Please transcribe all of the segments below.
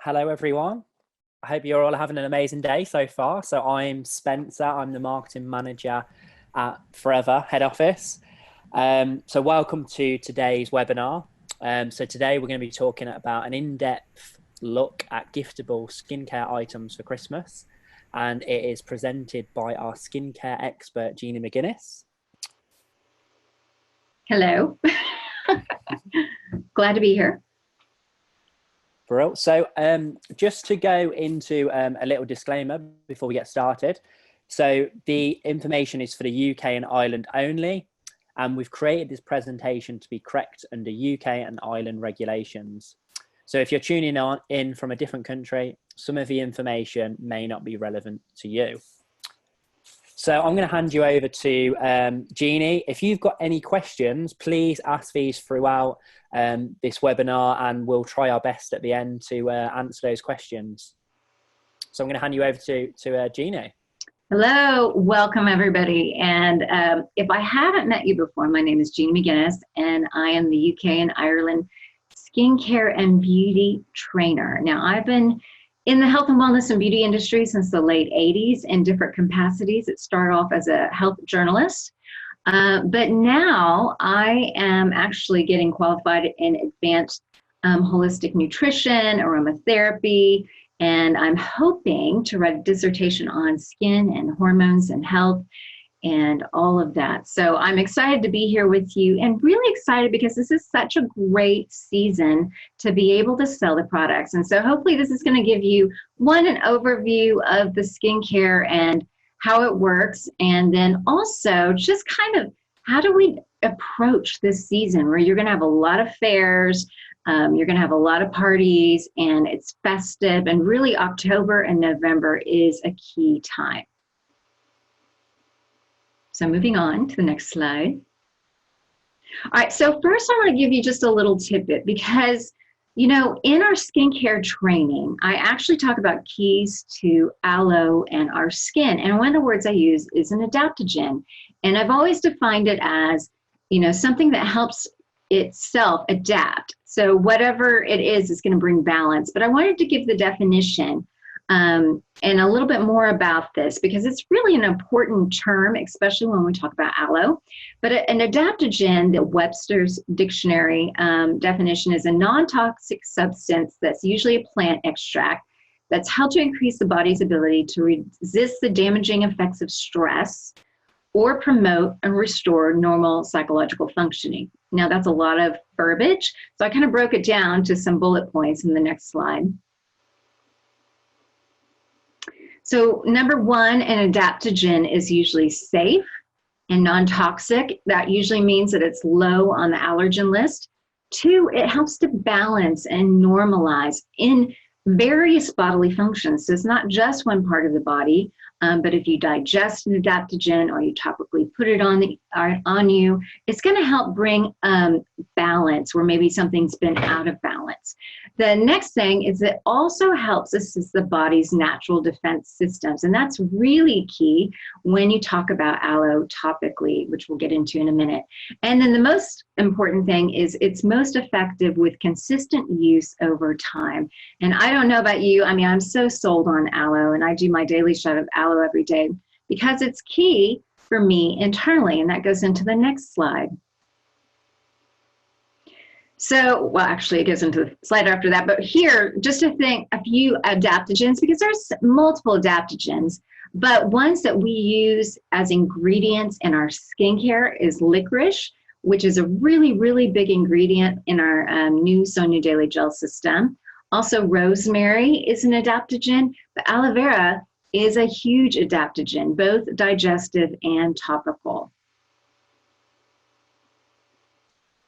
Hello, everyone. I hope you're all having an amazing day so far. So I'm Spencer. I'm the marketing manager at Forever Head Office. So welcome to today's webinar. So today we're going to be talking about an in-depth look at giftable skincare items for Christmas. And it is presented by our skincare expert, Jeannie McGinnis. Hello. Glad to be here. Brilliant. So just to go into a little disclaimer before we get started. So the information is for the UK and Ireland only, and we've created this presentation to be correct under UK and Ireland regulations. So if you're tuning in from a different country, some of the information may not be relevant to you. So I'm going to hand you over to Jeannie. If you've got any questions, please ask these throughout this webinar, and we'll try our best at the end to answer those questions. So I'm going to hand you over to Jeannie. Hello, welcome everybody. And if I haven't met you before, my name is Jeannie McGinnis, and I am the UK and Ireland skincare and beauty trainer. Now, I've been in the health and wellness and beauty industry since the late 80s in different capacities. It started off as a health journalist, but now I am actually getting qualified in advanced holistic nutrition, aromatherapy, and I'm hoping to write a dissertation on skin and hormones and health and all of that. So I'm excited to be here with you, and really excited because this is such a great season to be able to sell the products. And so hopefully this is going to give you an overview of the skincare and how it works, and then also just kind of how do we approach this season where you're going to have a lot of fairs, you're going to have a lot of parties, and it's festive, and really October and November is a key time. So moving on to the next slide. All right, so first I want to give you just a little tidbit because, you know, in our skincare training, I actually talk about keys to aloe and our skin. And one of the words I use is an adaptogen. And I've always defined it as, you know, something that helps itself adapt. So whatever it is going to bring balance. But I wanted to give the definition and a little bit more about this because it's really an important term, especially when we talk about aloe. But an adaptogen, the Webster's Dictionary definition, is a non-toxic substance that's usually a plant extract that's held to increase the body's ability to resist the damaging effects of stress or promote and restore normal psychological functioning. Now, that's a lot of verbiage, so I kind of broke it down to some bullet points in the next slide. So number one, an adaptogen is usually safe and non-toxic. That usually means that it's low on the allergen list. Two, it helps to balance and normalize in various bodily functions. So it's not just one part of the body, but if you digest an adaptogen or you topically put it on you, it's going to help bring balance where maybe something's been out of balance. The next thing is it also helps assist the body's natural defense systems, and that's really key when you talk about aloe topically, which we'll get into in a minute. And then the most important thing is it's most effective with consistent use over time. And I don't know about you, I mean, I'm so sold on aloe, and I do my daily shot of aloe every day because it's key for me internally, and that goes into the next slide. So, well, actually it goes into the slide after that, but here, just to think a few adaptogens, because there's multiple adaptogens, but ones that we use as ingredients in our skincare is licorice, which is a really, really big ingredient in our new So New Daily Gel system. Also, rosemary is an adaptogen, but aloe vera is a huge adaptogen, both digestive and topical.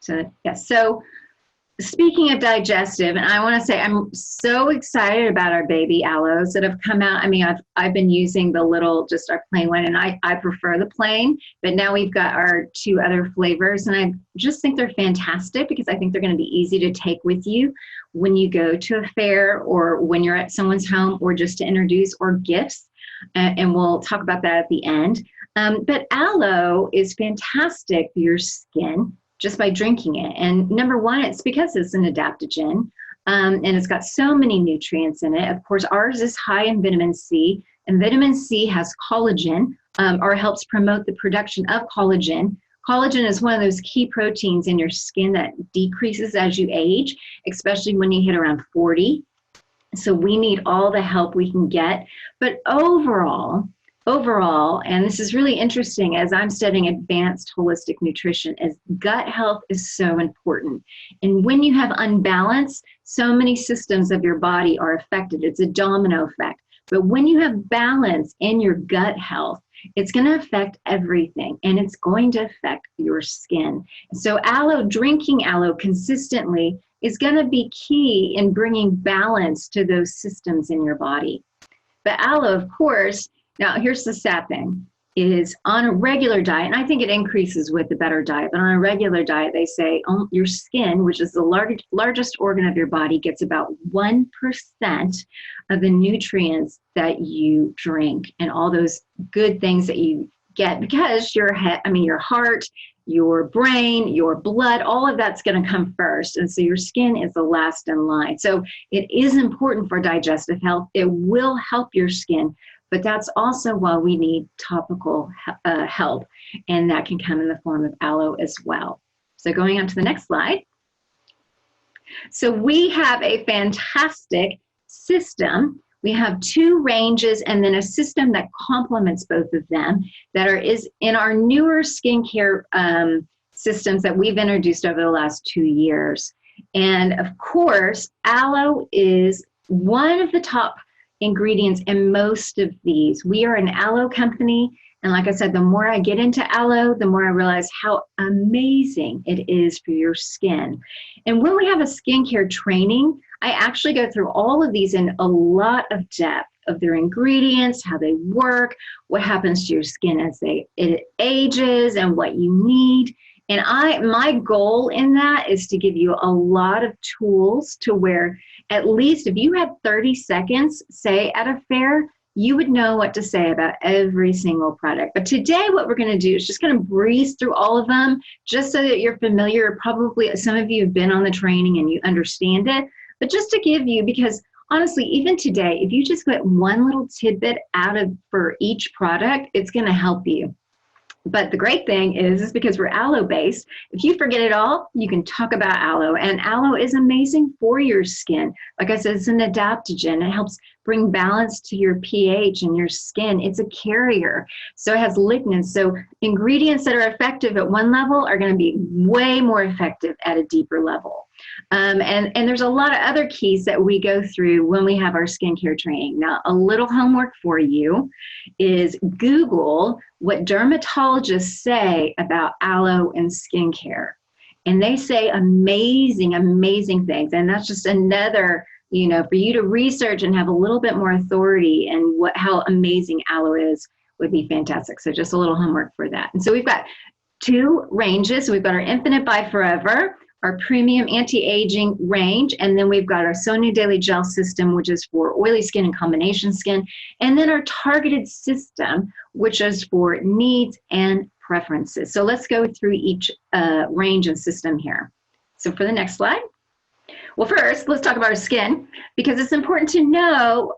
So, yes, so speaking of digestive, and I want to say I'm so excited about our baby aloes that have come out. I mean, I've been using the little, just our plain one, and I prefer the plain, but now we've got our two other flavors, and I just think they're fantastic because I think they're going to be easy to take with you when you go to a fair or when you're at someone's home or just to introduce or gifts, and we'll talk about that at the end. But aloe is fantastic for your skin just by drinking it. And number one, it's because it's an adaptogen. And it's got so many nutrients in it. Of course, ours is high in vitamin C, and vitamin C has collagen, or helps promote the production of collagen. Collagen is one of those key proteins in your skin that decreases as you age, especially when you hit around 40. So we need all the help we can get. But overall, and this is really interesting as I'm studying advanced holistic nutrition, is gut health is so important. And when you have unbalance, so many systems of your body are affected. It's a domino effect. But when you have balance in your gut health, it's going to affect everything, and it's going to affect your skin. So drinking aloe consistently is going to be key in bringing balance to those systems in your body. But aloe, of course, now here's the sad thing, is on a regular diet, and I think it increases with the better diet, but on a regular diet, they say your skin, which is the largest organ of your body, gets about 1% of the nutrients that you drink and all those good things that you get, because your heart, your brain, your blood, all of that's going to come first. And so your skin is the last in line. So it is important for digestive health. It will help your skin, but that's also why we need topical help. And that can come in the form of aloe as well. So going on to the next slide. So we have a fantastic system. We have 2 ranges and then a system that complements both of them that is in our newer skincare systems that we've introduced over the last 2 years. And of course, aloe is one of the top ingredients in most of these. We are an aloe company. And like I said, the more I get into aloe, the more I realize how amazing it is for your skin. And when we have a skincare training, I actually go through all of these in a lot of depth of their ingredients, how they work, what happens to your skin as it ages, and what you need. And my goal in that is to give you a lot of tools to where at least if you had 30 seconds, say at a fair, you would know what to say about every single product. But today what we're going to do is just kind of breeze through all of them just so that you're familiar. Probably some of you have been on the training and you understand it. But just to give you, because honestly, even today, if you just get one little tidbit for each product, it's going to help you. But the great thing is because we're aloe based, if you forget it all, you can talk about aloe. And aloe is amazing for your skin. Like I said, it's an adaptogen. It helps bring balance to your pH in your skin. It's a carrier. So it has lignans. So ingredients that are effective at one level are going to be way more effective at a deeper level. And there's a lot of other keys that we go through when we have our skincare training. Now, a little homework for you is Google what dermatologists say about aloe and skincare. And they say amazing, amazing things. And that's just another, for you to research and have a little bit more authority and how amazing aloe is would be fantastic. So just a little homework for that. And so we've got 2 ranges. We've got our Infinite by Forever, our premium anti-aging range, and then we've got our Sonia Daily Gel system, which is for oily skin and combination skin, and then our targeted system, which is for needs and preferences. So let's go through each range and system here. So for the next slide. Well, first, let's talk about our skin, because it's important to know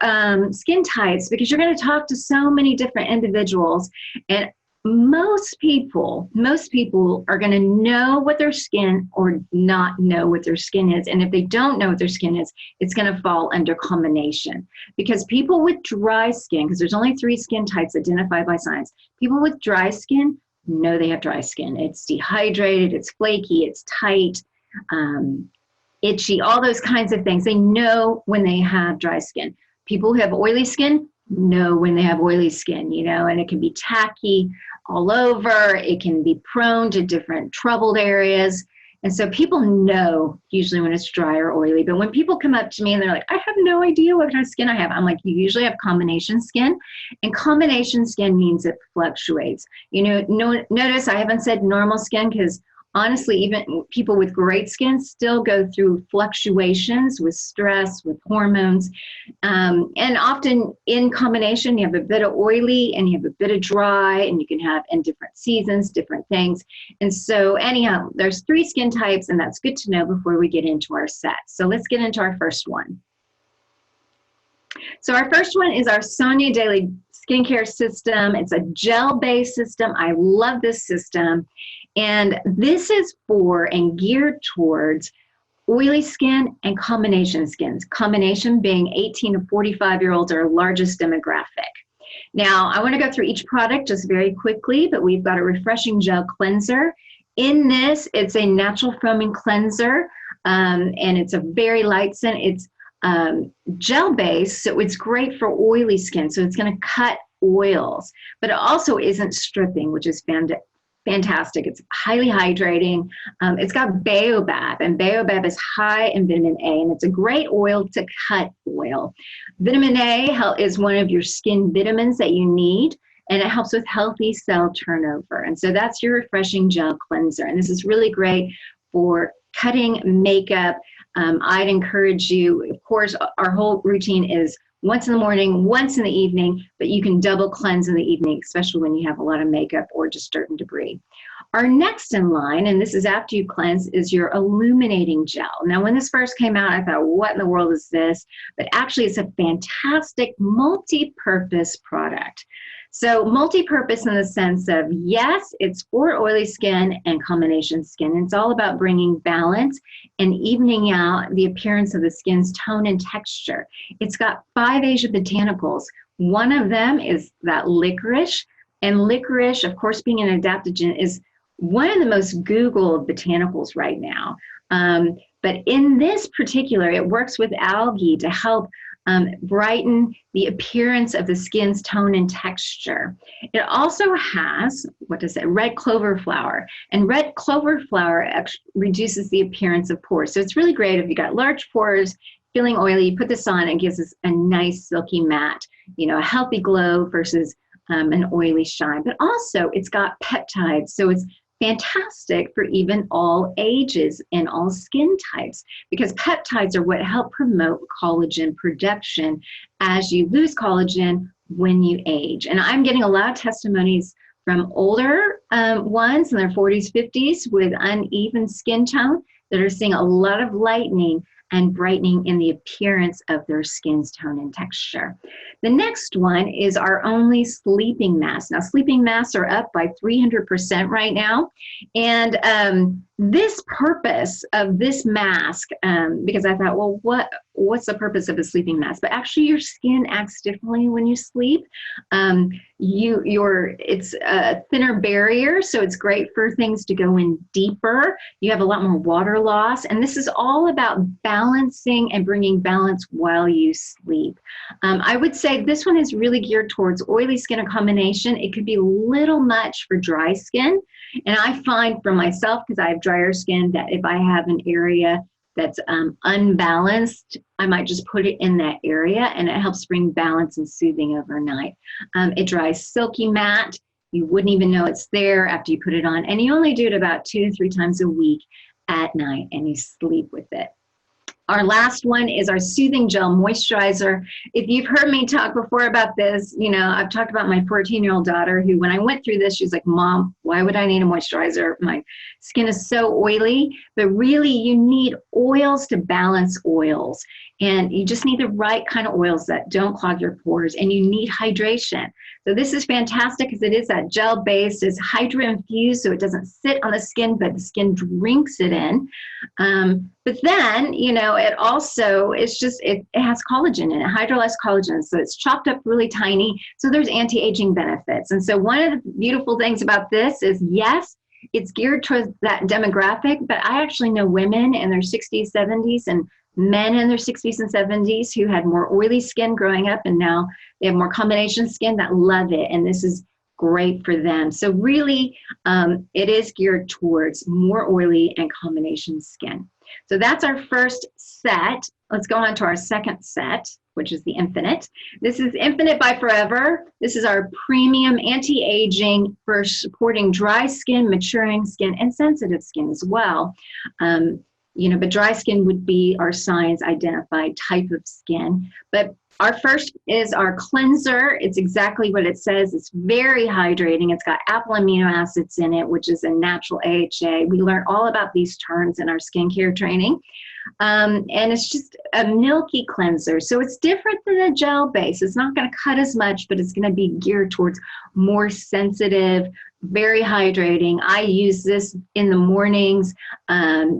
skin types, because you're going to talk to so many different individuals, and most people are going to know what their skin or not know what their skin is. And if they don't know what their skin is, it's going to fall under combination. Because people with dry skin, because there's only 3 skin types identified by science, people with dry skin know they have dry skin. It's dehydrated, it's flaky, it's tight, itchy, all those kinds of things. They know when they have dry skin. People who have oily skin know when they have oily skin, and it can be tacky all over. It can be prone to different troubled areas. And so people know usually when it's dry or oily. But when people come up to me and they're like, I have no idea what kind of skin I have, I'm like, you usually have combination skin. And combination skin means it fluctuates. Notice I haven't said normal skin, because honestly, even people with great skin still go through fluctuations with stress, with hormones. And often in combination, you have a bit of oily and you have a bit of dry, and you can have in different seasons, different things. And so anyhow, there's 3 skin types, and that's good to know before we get into our set. So let's get into our first one. So our first one is our Sonia Daily Skincare System. It's a gel-based system. I love this system. And this is for and geared towards oily skin and combination skins. Combination being 18 to 45-year-olds, our largest demographic. Now, I want to go through each product just very quickly, but we've got a refreshing gel cleanser. In this, it's a natural foaming cleanser, and it's a very light scent. It's gel-based, so it's great for oily skin. So it's going to cut oils, but it also isn't stripping, which is fantastic. It's highly hydrating. It's got baobab, and baobab is high in vitamin A, and it's a great oil to cut oil. Vitamin A is one of your skin vitamins that you need, and it helps with healthy cell turnover. And so that's your refreshing gel cleanser. And this is really great for cutting makeup. I'd encourage you, of course, our whole routine is once in the morning, once in the evening, but you can double cleanse in the evening, especially when you have a lot of makeup or just dirt and debris. Our next in line, and this is after you cleanse, is your illuminating gel. Now, when this first came out, I thought, what in the world is this? But actually, it's a fantastic multi-purpose product. So multi-purpose in the sense of, yes, it's for oily skin and combination skin. It's all about bringing balance and evening out the appearance of the skin's tone and texture. It's got 5 Asia botanicals. One of them is that licorice. And licorice, of course, being an adaptogen, is one of the most Googled botanicals right now. But in this particular, it works with algae to help brighten the appearance of the skin's tone and texture. It also has, red clover flower. And red clover flower actually reduces the appearance of pores. So it's really great if you got large pores, feeling oily, you put this on, and it gives us a nice silky matte, a healthy glow versus an oily shine. But also it's got peptides, so it's fantastic for even all ages and all skin types, because peptides are what help promote collagen production as you lose collagen when you age. And I'm getting a lot of testimonies from older ones in their 40s, 50s with uneven skin tone that are seeing a lot of lightening and brightening in the appearance of their skin's tone and texture. The next one is our only sleeping mask. Now, sleeping masks are up by 300% right now. And this purpose of this mask, because I thought, well, what's the purpose of a sleeping mask? But actually your skin acts differently when you sleep. It's a thinner barrier, so it's great for things to go in deeper. You have a lot more water loss, and this is all about balancing and bringing balance while you sleep. I would say this one is really geared towards oily skin or combination. It could be a little much for dry skin, and I find for myself, because I have drier skin, that if I have an area that's unbalanced, I might just put it in that area, and it helps bring balance and soothing overnight. It dries silky matte. You wouldn't even know it's there after you put it on, and you only do it about 2 to 3 times a week at night, and you sleep with it. Our last one is our Soothing Gel Moisturizer. If you've heard me talk before about this, I've talked about my 14-year-old daughter who, when I went through this, she's like, Mom, why would I need a moisturizer? My skin is so oily. But really, you need oils to balance oils. And you just need the right kind of oils that don't clog your pores, and you need hydration. So this is fantastic because it is that gel based, it's hydro infused, so it doesn't sit on the skin, but the skin drinks it in. But then, it also, it has collagen in it, hydrolyzed collagen. So it's chopped up really tiny. So there's anti-aging benefits. And so one of the beautiful things about this is, yes, it's geared towards that demographic, but I actually know women in their 60s, 70s, and men in their 60s and 70s who had more oily skin growing up, and now they have more combination skin that love it. And this is great for them. So really, it is geared towards more oily and combination skin. So that's our first set. let's go on to our second set, which is the Infinite. This is Infinite by Forever. This is our premium anti-aging for supporting dry skin, maturing skin, and sensitive skin as well. But dry skin would be our science identified type of skin. But our first is our cleanser. It's exactly what it says. It's very hydrating. It's got apple amino acids in it, which is a natural AHA. We learned all about these terms in our skincare training. And it's just a milky cleanser. So it's different than a gel base. It's not going to cut as much, but it's going to be geared towards more sensitive, very hydrating. I use this in the mornings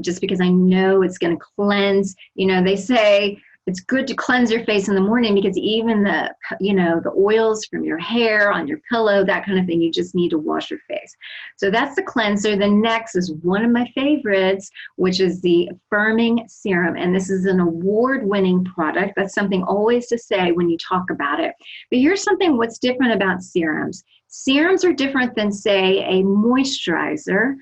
just because I know it's going to cleanse. They say it's good to cleanse your face in the morning because even the oils from your hair on your pillow, that kind of thing, you just need to wash your face. So that's the cleanser. The next is one of my favorites, which is the Firming Serum. And this is an award-winning product. That's something always to say when you talk about it. But here's something what's different about serums. Serums are different than, say, a moisturizer.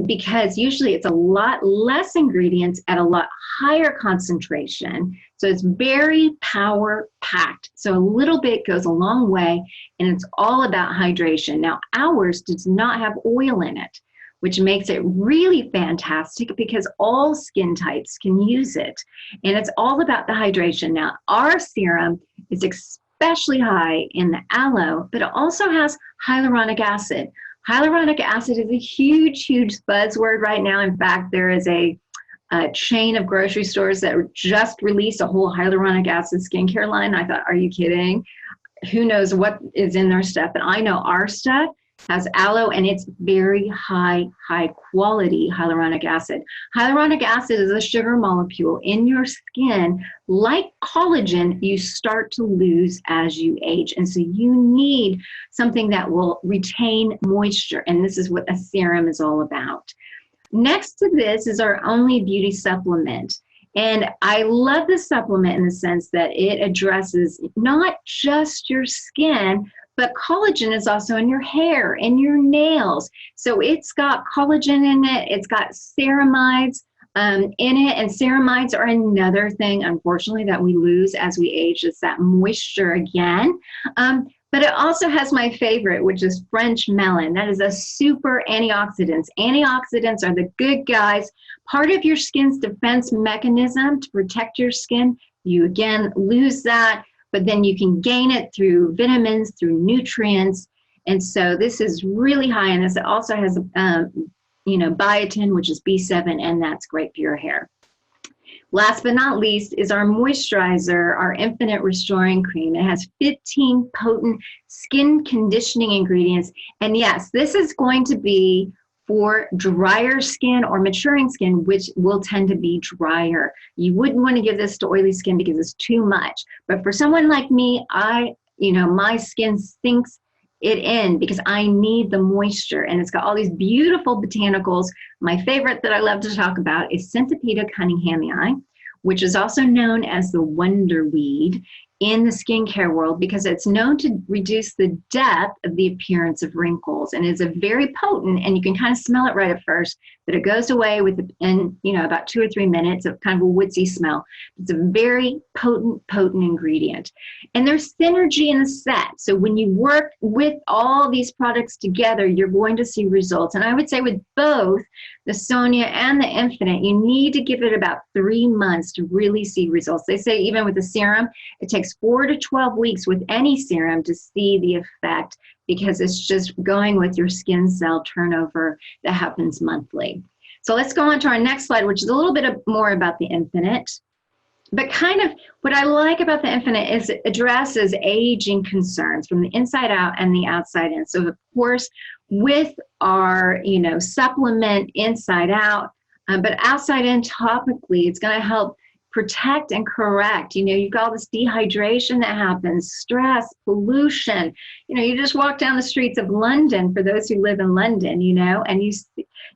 Because usually it's a lot less ingredients at a lot higher concentration. So it's very power packed. So a little bit goes a long way, and it's all about hydration. Now, ours does not have oil in it, which makes it really fantastic because all skin types can use it. And it's all about the hydration. Now, our serum is especially high in the aloe, but it also has hyaluronic acid. Hyaluronic acid is a huge, huge buzzword right now. In fact, there is a chain of grocery stores that just released a whole hyaluronic acid skincare line. I thought, are you kidding? Who knows what is in their stuff? But I know our stuff has aloe, and it's very high quality hyaluronic acid. Hyaluronic acid is a sugar molecule in your skin. Like collagen, you start to lose as you age. And so you need something that will retain moisture. And this is what a serum is all about. Next to this is our only beauty supplement. And I love this supplement in the sense that it addresses not just your skin, but collagen is also in your hair and your nails. So it's got collagen in it. It's got ceramides in it. And ceramides are another thing, unfortunately, that we lose as we age. It's that moisture again. But it also has my favorite, which is French melon. That is a super antioxidant. Antioxidants are the good guys. Part of your skin's defense mechanism to protect your skin. You, again, lose that. But then you can gain it through vitamins, through nutrients. And so this is really high in this. It also has, biotin, which is B7, and that's great for your hair. Last but not least is our moisturizer, our Infinite Restoring Cream. It has 15 potent skin conditioning ingredients. And yes, this is going to be for drier skin or maturing skin, which will tend to be drier. You wouldn't want to give this to oily skin because it's too much. But for someone like me, my skin sinks it in because I need the moisture. And it's got all these beautiful botanicals. My favorite that I love to talk about is Centipede cunninghamii, which is also known as the wonder weed in the skincare world because it's known to reduce the depth of the appearance of wrinkles, and is a very potent, and you can kind of smell it right at first, but it goes away in about 2 or 3 minutes of kind of a woodsy smell. It's a very potent ingredient. And there's synergy in the set. So when you work with all these products together, you're going to see results. And I would say with both the Sonia and the Infinite, you need to give it about 3 months to really see results. They say even with the serum, it takes 4 to 12 weeks with any serum to see the effect because it's just going with your skin cell turnover that happens monthly. So let's go on to our next slide, which is a little bit more about the Infinite. But kind of what I like about the Infinite is it addresses aging concerns from the inside out and the outside in. So of course, with our, supplement inside out, but outside in topically, it's going to help protect and correct. You've got all this dehydration that happens, stress, pollution. You just walk down the streets of London, for those who live in London, and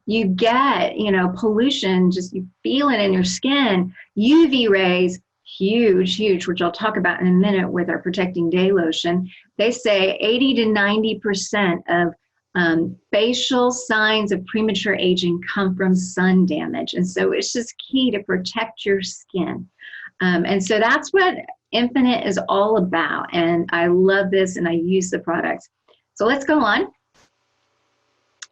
you get, pollution, just you feel it in your skin. UV rays, huge, which I'll talk about in a minute with our Protecting Day lotion. They say 80 to 90% of facial signs of premature aging come from sun damage. And so it's just key to protect your skin. And so that's what Infinite is all about. And I love this and I use the products. So let's go on.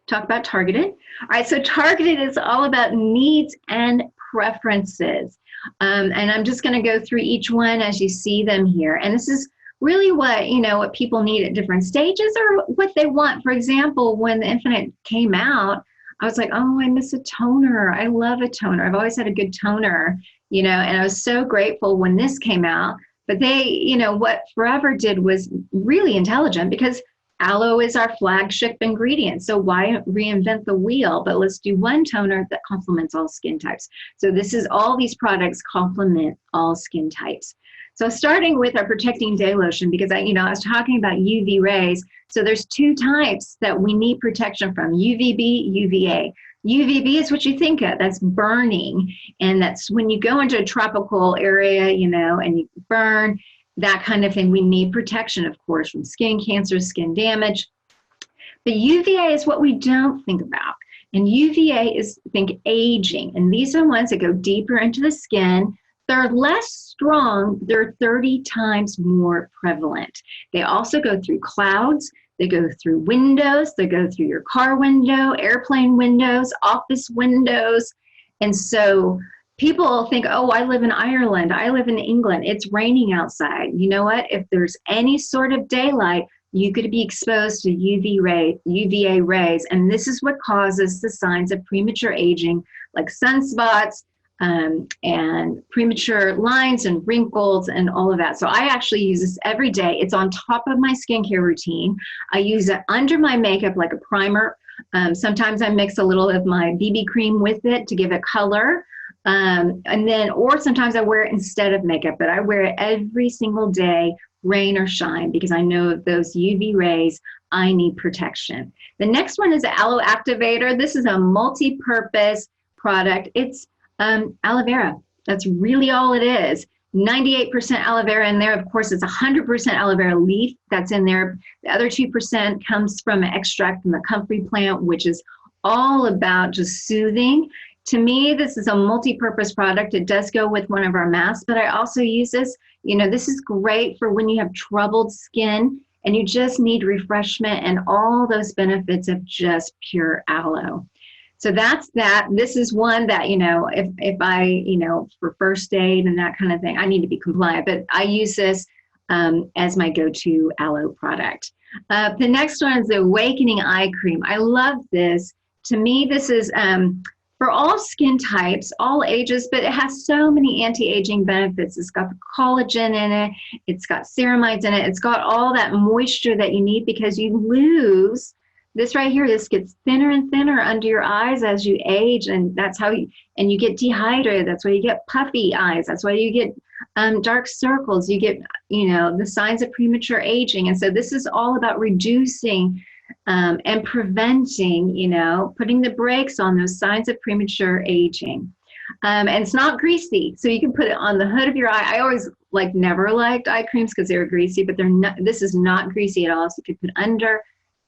Talk about Targeted. All right, so Targeted is all about needs and preferences. And I'm just going to go through each one as you see them here. And this is really what, what people need at different stages or what they want. For example, when the Infinite came out, I was like, oh, I miss a toner. I love a toner. I've always had a good toner, and I was so grateful when this came out. But they, what Forever did was really intelligent because aloe is our flagship ingredient. So why reinvent the wheel? But let's do one toner that complements all skin types. So this is all these products complement all skin types. So starting with our protecting day lotion, because I was talking about UV rays. So there's two types that we need protection from, UVB, UVA. UVB is what you think of, that's burning. And that's when you go into a tropical area, and you burn, that kind of thing. We need protection, of course, from skin cancer, skin damage. But UVA is what we don't think about. And UVA is, think, aging. And these are ones that go deeper into the skin. They're less strong. They're 30 times more prevalent. They also go through clouds. They go through windows. They go through your car window, airplane windows, office windows. And so people think, oh, I live in Ireland. I live in England. It's raining outside. You know what? If there's any sort of daylight, you could be exposed to UVA rays. And this is what causes the signs of premature aging, like sunspots, and premature lines and wrinkles and all of that. So I actually use this every day. It's on top of my skincare routine. I use it under my makeup like a primer. Sometimes I mix a little of my BB cream with it to give it color. Or sometimes I wear it instead of makeup, but I wear it every single day, rain or shine, because I know those UV rays, I need protection. The next one is the Aloe Activator. This is a multi-purpose product. It's aloe vera. That's really all it is. 98% aloe vera in there. Of course, it's 100% aloe vera leaf that's in there. The other 2% comes from an extract from the comfrey plant, which is all about just soothing. To me, this is a multi-purpose product. It does go with one of our masks, but I also use this. This is great for when you have troubled skin and you just need refreshment and all those benefits of just pure aloe. So that's that. This is one that, if I, for first aid and that kind of thing, I need to be compliant, but I use this as my go-to aloe product. The next one is the Awakening Eye Cream. I love this. To me, this is for all skin types, all ages, but it has so many anti-aging benefits. It's got the collagen in it. It's got ceramides in it. It's got all that moisture that you need because you lose this right here. This gets thinner and thinner under your eyes as you age, and that's how you get dehydrated. That's why you get puffy eyes. That's why you get dark circles. You get, the signs of premature aging. And so this is all about reducing and preventing, putting the brakes on those signs of premature aging. And it's not greasy, so you can put it on the hood of your eye. I always never liked eye creams because they were greasy, but they're not. This is not greasy at all. So you can put under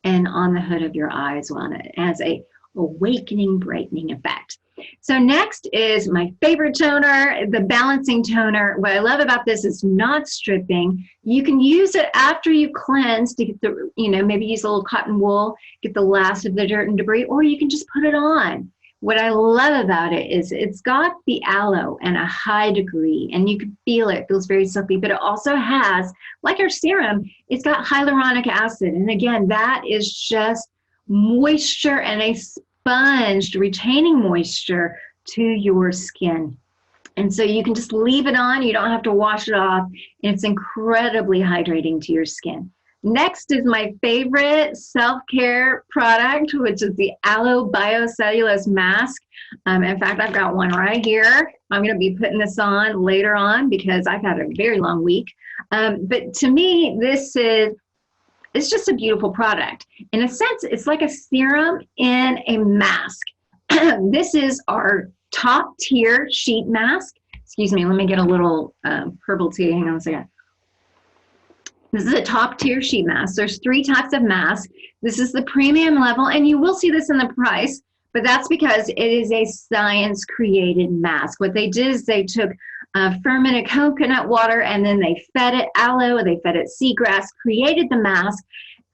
and on the hood of your eyes on it as a awakening, brightening effect. So next is my favorite toner, the Balancing Toner. What I love about this is not stripping. You can use it after you cleanse to get the, maybe use a little cotton wool, get the last of the dirt and debris, or you can just put it on. What I love about it is it's got the aloe and a high degree, and you can feel it. It feels very silky, but it also has, like our serum, it's got hyaluronic acid. And again, that is just moisture and a sponge retaining moisture to your skin. And so you can just leave it on. You don't have to wash it off. And it's incredibly hydrating to your skin. Next is my favorite self-care product, which is the Aloe Biocellulose Mask. In fact, I've got one right here. I'm going to be putting this on later on because I've had a very long week. But to me, it's just a beautiful product. In a sense, it's like a serum in a mask. This is our top tier sheet mask. Excuse me, let me get a little purple tea. Hang on a second. This is a top tier sheet mask. There's 3 types of masks. This is the premium level, and you will see this in the price, but that's because it is a science created mask. What they did is they took fermented coconut water, and then they fed it aloe, they fed it seagrass, created the mask,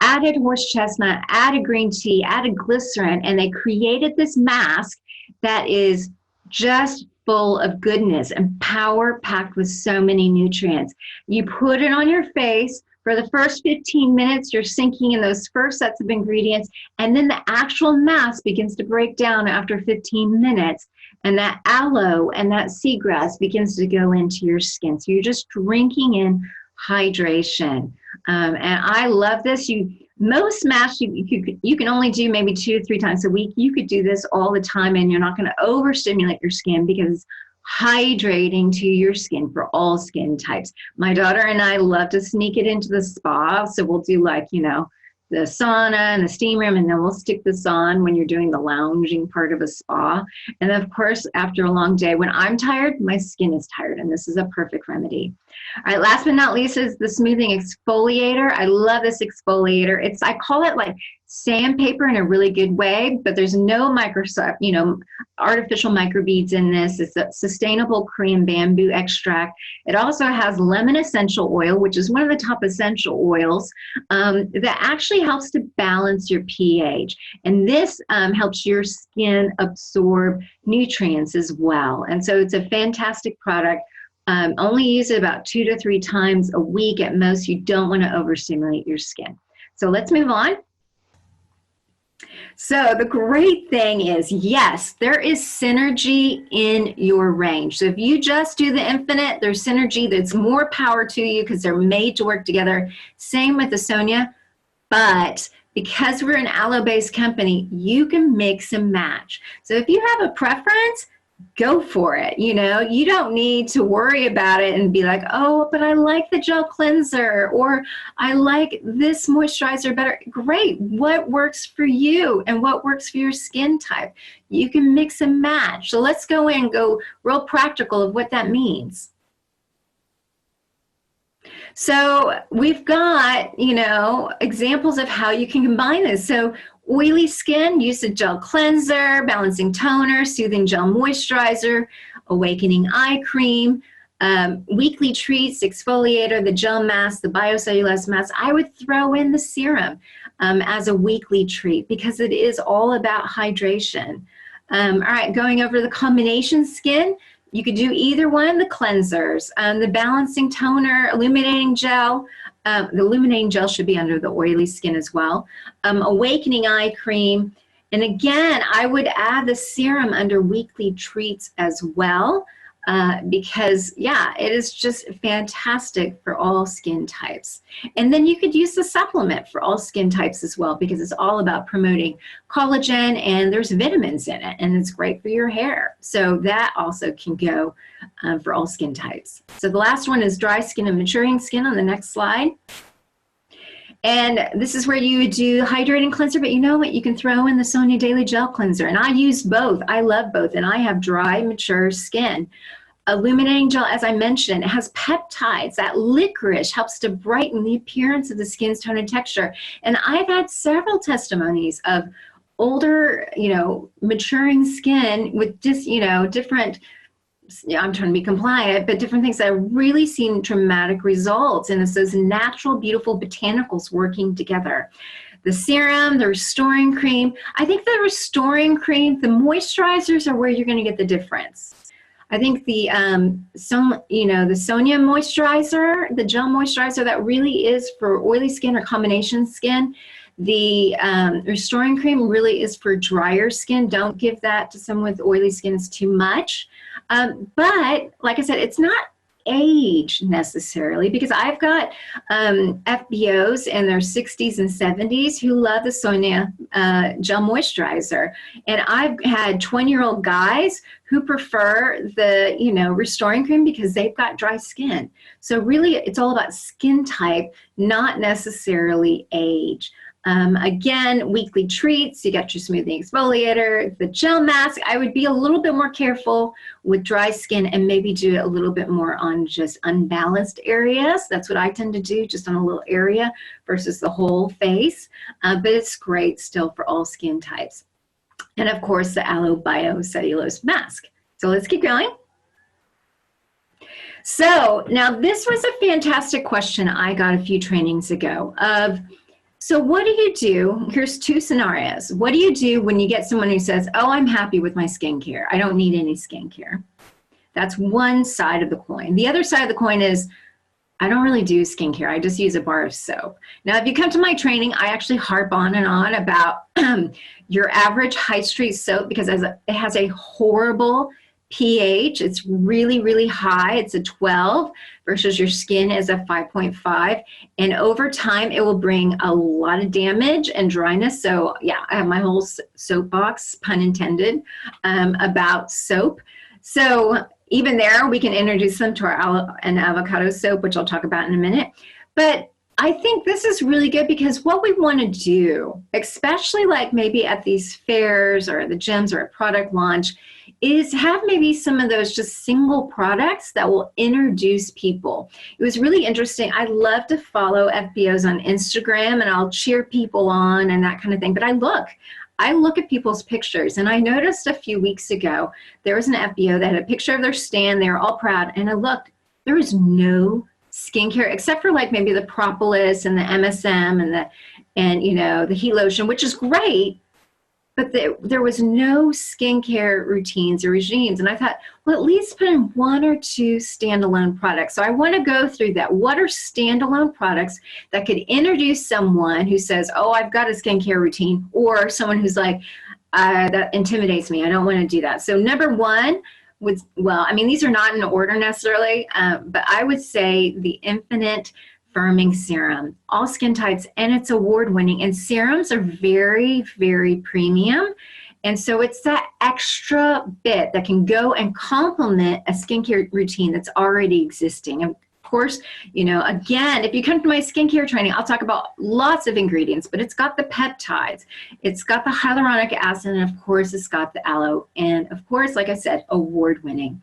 added horse chestnut, added green tea, added glycerin, and they created this mask that is just full of goodness and power packed with so many nutrients. You put it on your face. For the first 15 minutes, you're sinking in those first sets of ingredients, and then the actual mask begins to break down after 15 minutes, and that aloe and that seagrass begins to go into your skin. So you're just drinking in hydration. And I love this. Most masks you can only do maybe 2 to 3 times a week. You could do this all the time, and you're not going to overstimulate your skin because it's hydrating to your skin for all skin types. My daughter and I love to sneak it into the spa, so we'll do like, the sauna and the steam room, and then we'll stick this on when you're doing the lounging part of a spa. And of course, after a long day, when I'm tired, my skin is tired, and this is a perfect remedy. All right, last but not least is the smoothing exfoliator. I love this exfoliator. I call it like sandpaper in a really good way, but there's no artificial microbeads in this. It's a sustainable Korean bamboo extract. It also has lemon essential oil, which is one of the top essential oils that actually helps to balance your pH. And this helps your skin absorb nutrients as well. And so it's a fantastic product. Only use it about 2 to 3 times a week at most. You don't want to overstimulate your skin. So let's move on. So the great thing is, yes, there is synergy in your range. So if you just do the infinite, there's synergy. That's more power to you because they're made to work together. Same with the Sonia, but because we're an aloe-based company, you can mix and match. So if you have a preference, go for it. You don't need to worry about it and be like, oh, but I like the gel cleanser, or I like this moisturizer better. Great. What works for you and what works for your skin type? You can mix and match. So let's go real practical of what that means. So we've got, examples of how you can combine this. So oily skin, use a gel cleanser, balancing toner, soothing gel moisturizer, awakening eye cream, weekly treats, exfoliator, the gel mask, the biocellulose mask. I would throw in the serum as a weekly treat because it is all about hydration. All right, going over the combination skin, you could do either one, the cleansers, the balancing toner, illuminating gel. The illuminating gel should be under the oily skin as well. Awakening eye cream. And again, I would add the serum under weekly treats as well because, yeah, it is just fantastic for all skin types. And then you could use the supplement for all skin types as well because it's all about promoting collagen and there's vitamins in it and it's great for your hair. So that also can go for all skin types. So the last one is dry skin and maturing skin on the next slide. And this is where you would do hydrating cleanser, but you know what? You can throw in the Sonia Daily Gel Cleanser. And I use both. I love both. And I have dry, mature skin. Illuminating gel, as I mentioned, it has peptides. That licorice helps to brighten the appearance of the skin's tone and texture. And I've had several testimonies of older, maturing skin with just, different, I'm trying to be compliant, but different things that have really seen dramatic results. And it's those natural, beautiful botanicals working together. The serum, the restoring cream. I think the restoring cream, the moisturizers are where you're going to get the difference. I think the the Sonia moisturizer, the gel moisturizer, that really is for oily skin or combination skin. The restoring cream really is for drier skin. Don't give that to someone with oily skin. It's too much. But like I said, it's not age necessarily because I've got FBOs in their 60s and 70s who love the Sonia gel moisturizer. And I've had 20-year-old guys who prefer the, restoring cream because they've got dry skin. So really it's all about skin type, not necessarily age. Again, weekly treats, you got your smoothing exfoliator, the gel mask. I would be a little bit more careful with dry skin and maybe do it a little bit more on just unbalanced areas. That's what I tend to do, just on a little area versus the whole face. But it's great still for all skin types. And of course, the aloe biocellulose mask. So let's keep going. So now this was a fantastic question I got a few trainings ago of, so what do you do? Here's two scenarios. What do you do when you get someone who says, oh, I'm happy with my skincare. I don't need any skincare. That's one side of the coin. The other side of the coin is, I don't really do skincare. I just use a bar of soap. Now, if you come to my training, I actually harp on and on about your average high street soap because it has a horrible pH. It's really, really high. It's a 12 versus your skin is a 5.5. And over time, it will bring a lot of damage and dryness. So yeah, I have my whole soapbox, pun intended, about soap. So even there, we can introduce them to our an avocado soap, which I'll talk about in a minute. But I think this is really good because what we want to do, especially like maybe at these fairs or the gyms or a product launch, is have maybe some of those just single products that will introduce people. It was really interesting. I love to follow FBOs on Instagram and I'll cheer people on and that kind of thing. But I look at people's pictures, and I noticed a few weeks ago, there was an FBO that had a picture of their stand. They were all proud, and I looked, there was no skincare except for like maybe the propolis and the MSM and you know, the heat lotion, which is great, but there was no skincare routines or regimes. And I thought, well, at least put in one or two standalone products. So I want to go through that. What are standalone products that could introduce someone who says, oh, I've got a skincare routine, or someone who's like, that intimidates me. I don't want to do that. So number one was, well, I mean, these are not in order necessarily, but I would say the Infinite Firming Serum, all skin types, and it's award-winning. And serums are very, very premium. And so it's that extra bit that can go and complement a skincare routine that's already existing. And of course, you know, again, if you come to my skincare training, I'll talk about lots of ingredients, but it's got the peptides, it's got the hyaluronic acid, and of course, it's got the aloe. And of course, like I said, award-winning.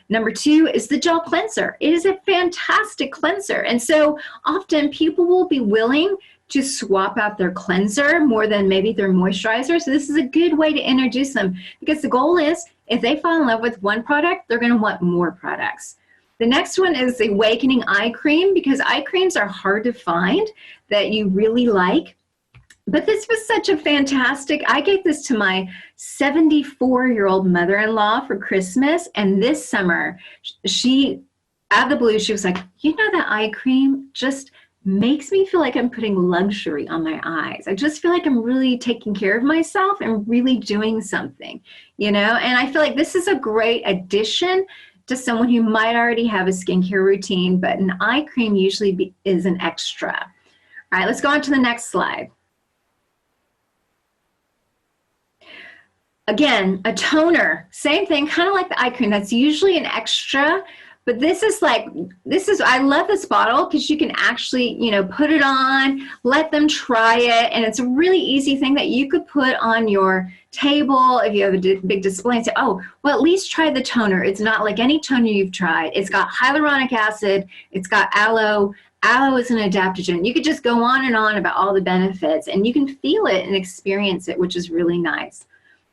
Number two is the gel cleanser. It is a fantastic cleanser. And so often people will be willing to swap out their cleanser more than maybe their moisturizer. So this is a good way to introduce them because the goal is if they fall in love with one product, they're going to want more products. The next one is the Awakening Eye Cream because eye creams are hard to find that you really like. But this was such a fantastic, I gave this to my 74-year-old mother-in-law for Christmas. And this summer, she, out of the blue, she was like, you know, that eye cream just makes me feel like I'm putting luxury on my eyes. I just feel like I'm really taking care of myself and really doing something, you know? And I feel like this is a great addition to someone who might already have a skincare routine, but an eye cream usually is an extra. All right, let's go on to the next slide. Again, a toner, same thing, kind of like the eye cream. That's usually an extra, but this is, I love this bottle because you can actually, you know, put it on, let them try it. And it's a really easy thing that you could put on your table if you have a big display and say, oh, well, at least try the toner. It's not like any toner you've tried. It's got hyaluronic acid. It's got aloe. Aloe is an adaptogen. You could just go on and on about all the benefits and you can feel it and experience it, which is really nice.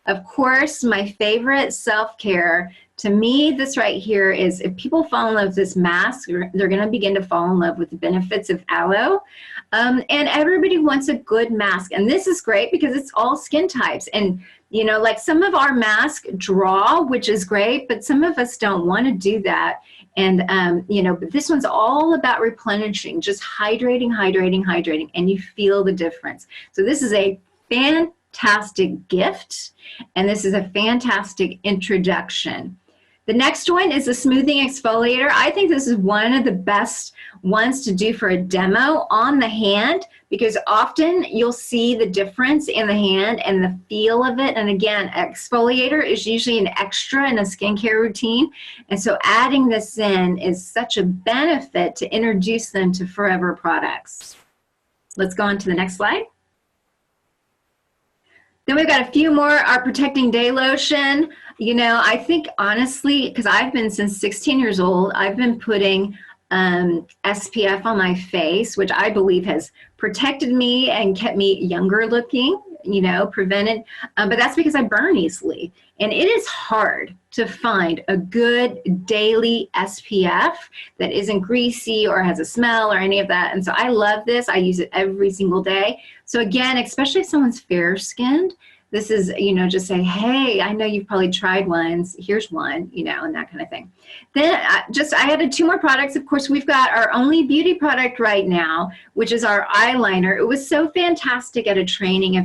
Of course, my favorite self-care, to me, this right here is if people fall in love with this mask, they're going to begin to fall in love with the benefits of aloe. And everybody wants a good mask. And this is great because it's all skin types. And, you know, like some of our masks draw, which is great, but some of us don't want to do that. And, you know, but this one's all about replenishing, just hydrating, hydrating, hydrating, and you feel the difference. So this is a fantastic gift, and this is a fantastic introduction. The next one is a smoothing exfoliator. I think this is one of the best ones to do for a demo on the hand because often you'll see the difference in the hand and the feel of it. And again, exfoliator is usually an extra in a skincare routine. And so adding this in is such a benefit to introduce them to forever products. Let's go on to the next slide. Then we've got a few more. Our Protecting Day Lotion. You know, I think honestly, because I've been since 16 years old, I've been putting SPF on my face, which I believe has protected me and kept me younger looking you know, prevented, but that's because I burn easily. And it is hard to find a good daily SPF that isn't greasy or has a smell or any of that. And so I love this. I use it every single day. So again, especially if someone's fair skinned, this is, you know, just say, hey, I know you've probably tried ones. Here's one, you know, and that kind of thing. Then I added 2 more products. Of course, we've got our only beauty product right now, which is our eyeliner. It was so fantastic at a training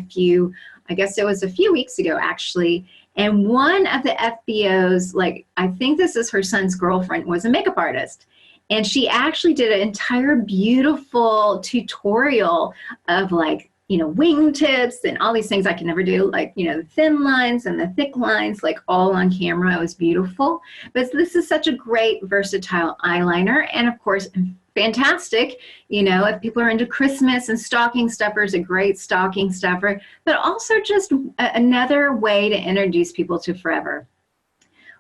I guess it was a few weeks ago, actually. And one of the FBOs, like, I think this is her son's girlfriend, was a makeup artist. And she actually did an entire beautiful tutorial of, like, you know, wingtips and all these things I can never do, like, you know, the thin lines and the thick lines, like all on camera. It was beautiful. But this is such a great versatile eyeliner. And of course, fantastic, you know, if people are into Christmas and stocking stuffers, a great stocking stuffer, but also just another way to introduce people to Forever.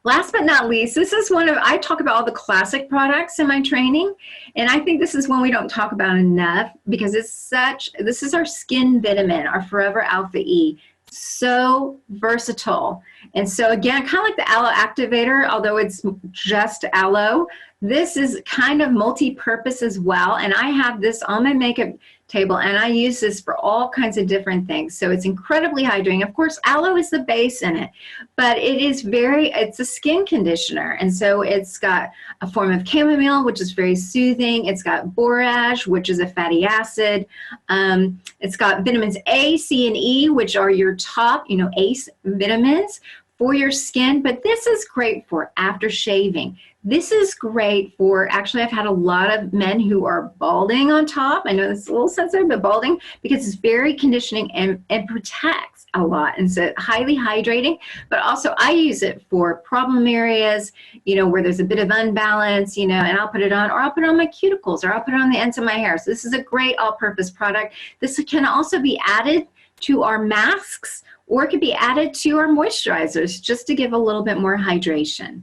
Last but not least, this is I talk about all the classic products in my training, and I think this is one we don't talk about enough because this is our skin vitamin, our Forever Alpha E. So versatile. And so again, kind of like the aloe activator, although it's just aloe, this is kind of multi-purpose as well. And I have this on my makeup table and I use this for all kinds of different things. So it's incredibly hydrating. Of course, aloe is the base in it, but it's a skin conditioner. And so it's got a form of chamomile, which is very soothing. It's got borage, which is a fatty acid. It's got vitamins A, C, and E, which are your top, you know, ACE vitamins for your skin. But this is great for after shaving. This is great for, actually, I've had a lot of men who are balding on top. I know this is a little sensitive, but balding, because it's very conditioning and protects a lot. And so highly hydrating, but also I use it for problem areas, you know, where there's a bit of unbalance, you know, and I'll put it on, or I'll put it on my cuticles, or I'll put it on the ends of my hair. So this is a great all-purpose product. This can also be added to our masks, or it could be added to our moisturizers just to give a little bit more hydration.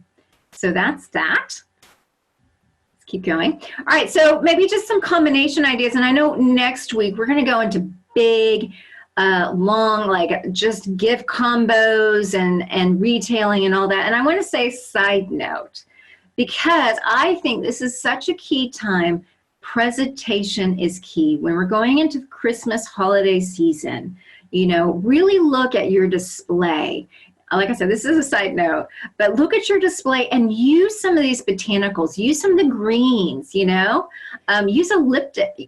So that's that. Let's keep going. All right, so maybe just some combination ideas. And I know next week we're going to go into big, long, like just gift combos and retailing and all that. And I want to say side note, because I think this is such a key time. Presentation is key. When we're going into the Christmas holiday season, you know, really look at your display. Like I said, this is a side note, but look at your display and use some of these botanicals. Use some of the greens, you know. Use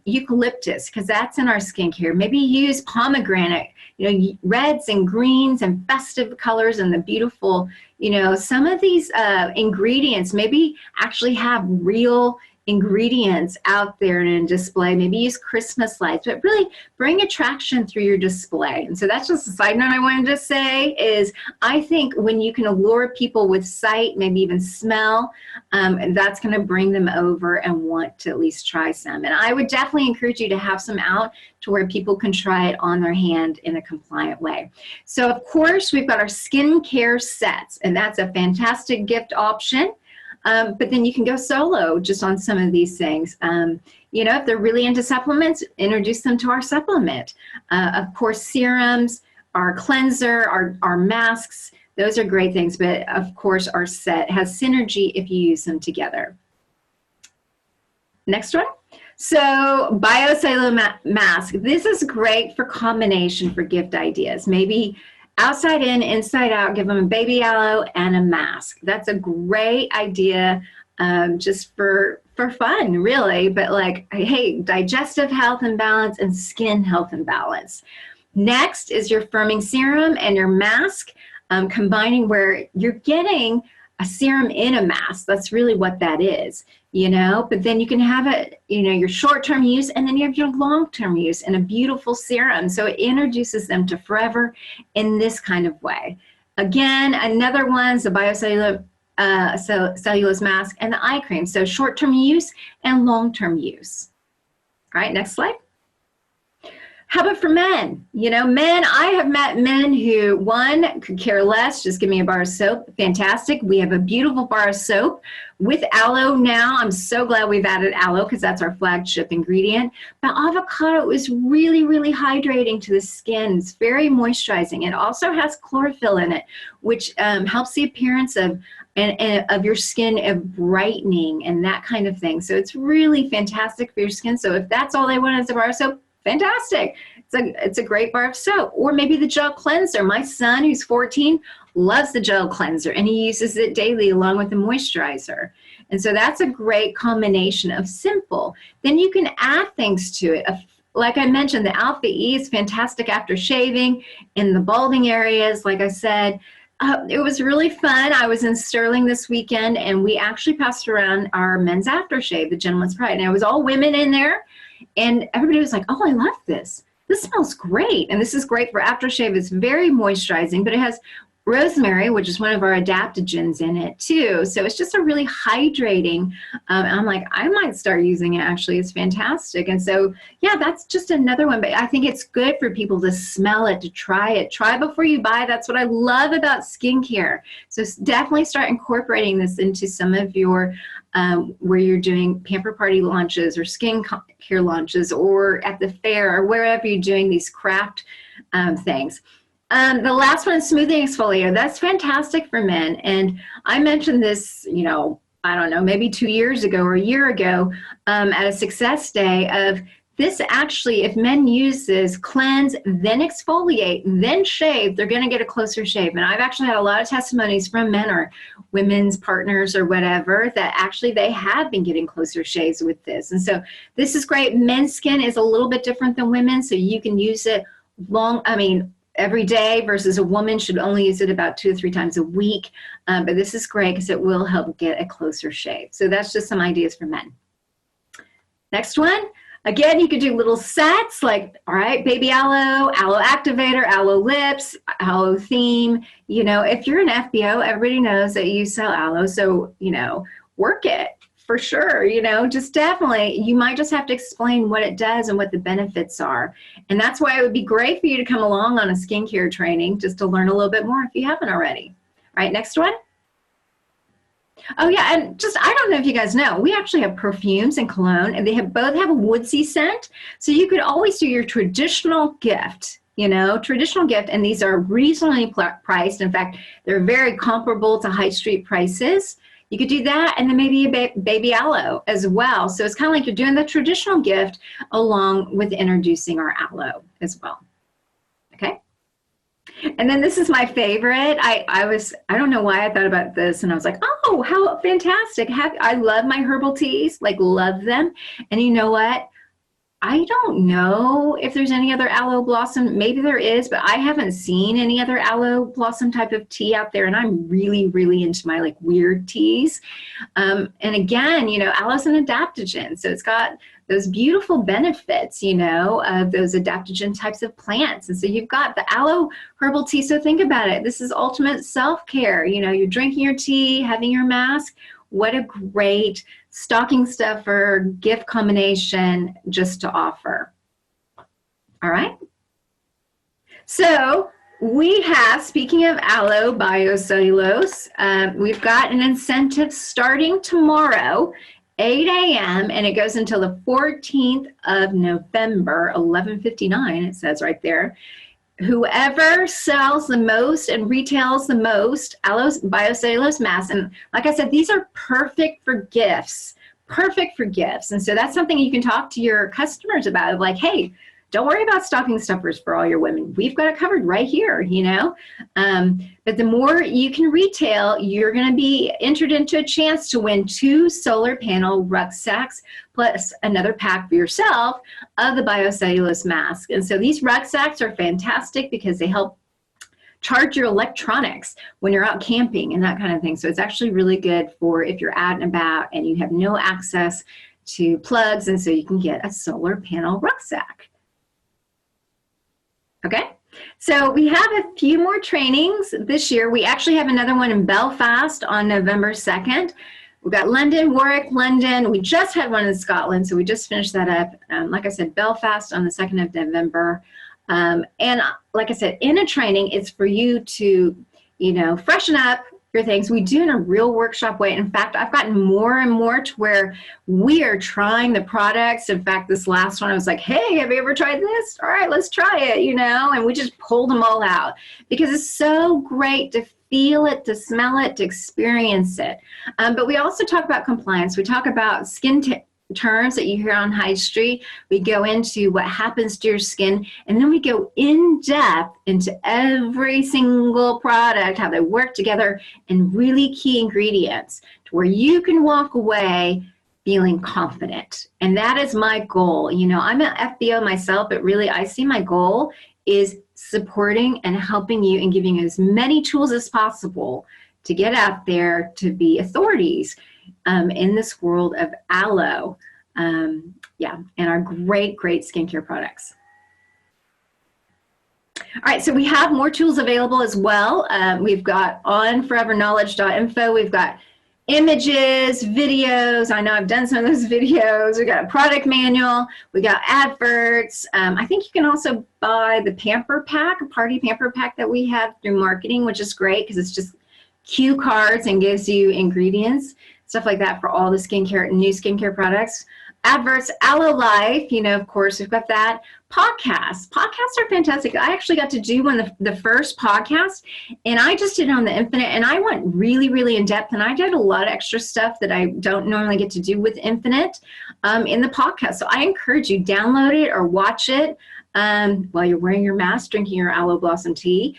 eucalyptus, because that's in our skincare. Maybe use pomegranate, you know, reds and greens and festive colors and the beautiful, you know, some of these ingredients maybe actually have real ingredients out there in a display. Maybe use Christmas lights, but really bring attraction through your display. And so that's just a side note I wanted to say is I think when you can allure people with sight, maybe even smell, that's going to bring them over and want to at least try some. And I would definitely encourage you to have some out to where people can try it on their hand in a compliant way. So of course, we've got our skincare sets, and that's a fantastic gift option. But then you can go solo just on some of these things. You know, if they're really into supplements, introduce them to our supplement. Of course, serums, our cleanser, our masks, those are great things. But of course, our set has synergy if you use them together. Next one. So biocellular mask. This is great for combination for gift ideas. Maybe outside in, inside out, give them a baby aloe and a mask. That's a great idea just for fun, really. But like, hey, digestive health and balance and skin health and balance. Next is your firming serum and your mask, combining where you're getting a serum in a mask. That's really what that is, you know, but then you can have it, you know, your short-term use, and then you have your long-term use in a beautiful serum. So it introduces them to Forever in this kind of way. Again, another one is the biocellular cellulose mask and the eye cream. So short-term use and long-term use. All right, next slide. How about for men? You know, men, I have met men who, one, could care less, just give me a bar of soap. Fantastic. We have a beautiful bar of soap with aloe now. I'm so glad we've added aloe because that's our flagship ingredient. But avocado is really, really hydrating to the skin. It's very moisturizing. It also has chlorophyll in it, which helps the appearance of of your skin of brightening and that kind of thing. So it's really fantastic for your skin. So if that's all they want is a bar of soap, fantastic. It's a great bar of soap. Or maybe the gel cleanser. My son, who's 14, loves the gel cleanser, and he uses it daily along with the moisturizer. And so that's a great combination of simple. Then you can add things to it. Like I mentioned, the Alpha E is fantastic after shaving in the balding areas, like I said. It was really fun. I was in Sterling this weekend, and we actually passed around our men's aftershave, the Gentleman's Pride. And it was all women in there. And everybody was like, oh, I love this. This smells great. And this is great for aftershave. It's very moisturizing, but it has rosemary, which is one of our adaptogens in it too. So it's just a really hydrating. I'm like, I might start using it actually. It's fantastic. And so, yeah, that's just another one. But I think it's good for people to smell it, to try it. Try before you buy. That's what I love about skincare. So definitely start incorporating this into some of your where you're doing pamper party launches or skin care launches or at the fair or wherever you're doing these craft things. The last one is smoothing exfoliator. That's fantastic for men. And I mentioned this, you know, I don't know, maybe 2 years ago or a year ago at a success day of this actually, if men use this, cleanse, then exfoliate, then shave, they're going to get a closer shave. And I've actually had a lot of testimonies from men or women's partners or whatever that actually they have been getting closer shaves with this. And so this is great. Men's skin is a little bit different than women, so you can use it every day versus a woman should only use it about 2 or 3 times a week. But this is great because it will help get a closer shave. So that's just some ideas for men. Next one. Again, you could do little sets like, all right, baby aloe, aloe activator, aloe lips, aloe theme. You know, if you're an FBO, everybody knows that you sell aloe. So, you know, work it for sure. You know, just definitely, you might just have to explain what it does and what the benefits are. And that's why it would be great for you to come along on a skincare training just to learn a little bit more if you haven't already. All right, next one. Oh yeah, and just, I don't know if you guys know, we actually have perfumes and cologne, and they both have a woodsy scent. So you could always do your traditional gift, you know, traditional gift, and these are reasonably priced. In fact, they're very comparable to high street prices. You could do that, and then maybe a baby aloe as well. So it's kind of like you're doing the traditional gift along with introducing our aloe as well. Okay. And then this is my favorite. I don't know why I thought about this, and I was like, oh, how fantastic. I love my herbal teas, like love them. And you know what? I don't know if there's any other aloe blossom. Maybe there is, but I haven't seen any other aloe blossom type of tea out there. And I'm really, really into my like weird teas. And again, you know, aloe's an adaptogen. So it's got those beautiful benefits, you know, of those adaptogen types of plants. And so you've got the aloe herbal tea. So think about it. This is ultimate self-care. You know, you're drinking your tea, having your mask. What a great stocking stuffer gift combination just to offer. All right. So we have, speaking of aloe biocellulose, we've got an incentive starting tomorrow, 8 a.m. and it goes until the 14th of November, 11:59, it says right there. Whoever sells the most and retails the most aloe biocellulose masks, and like I said, these are perfect for gifts, and so that's something you can talk to your customers about, like, hey, don't worry about stocking stuffers for all your women. We've got it covered right here, you know. But the more you can retail, you're going to be entered into a chance to win 2 solar panel rucksacks plus another pack for yourself of the biocellulose mask. And so these rucksacks are fantastic because they help charge your electronics when you're out camping and that kind of thing. So it's actually really good for if you're out and about and you have no access to plugs, and so you can get a solar panel rucksack. Okay, so we have a few more trainings this year. We actually have another one in Belfast on November 2nd. We've got London, Warwick, London. We just had one in Scotland, so we just finished that up. Like I said, Belfast on the 2nd of November. And like I said, in a training, it's for you to, freshen up your things. We do in a real workshop way. In fact, I've gotten more and more to where we are trying the products. In fact, this last one, I was like, hey, have you ever tried this? All right, let's try it, and we just pulled them all out because it's so great to feel it, to smell it, to experience it. But we also talk about compliance. We talk about skin terms that you hear on High Street. We go into what happens to your skin, and then we go in depth into every single product, how they work together, and really key ingredients to where you can walk away feeling confident. And that is my goal. I'm an FBO myself, but really I see my goal is supporting and helping you and giving you as many tools as possible to get out there to be authorities in this world of aloe, and our great skincare products. All right, so we have more tools available as well. We've got onforeverknowledge.info. We've got images, videos. I know I've done some of those videos. We got a product manual. We got adverts. I think you can also buy the Pamper Pack, a party Pamper Pack that we have through marketing, which is great because it's just cue cards and gives you ingredients, stuff like that for all the new skincare products. Adverts, Aloe Life, of course, we've got that. Podcasts are fantastic. I actually got to do one of the first podcast, and I just did it on the Infinite, and I went really in depth, and I did a lot of extra stuff that I don't normally get to do with Infinite in the podcast. So I encourage you, download it or watch it while you're wearing your mask, drinking your aloe blossom tea,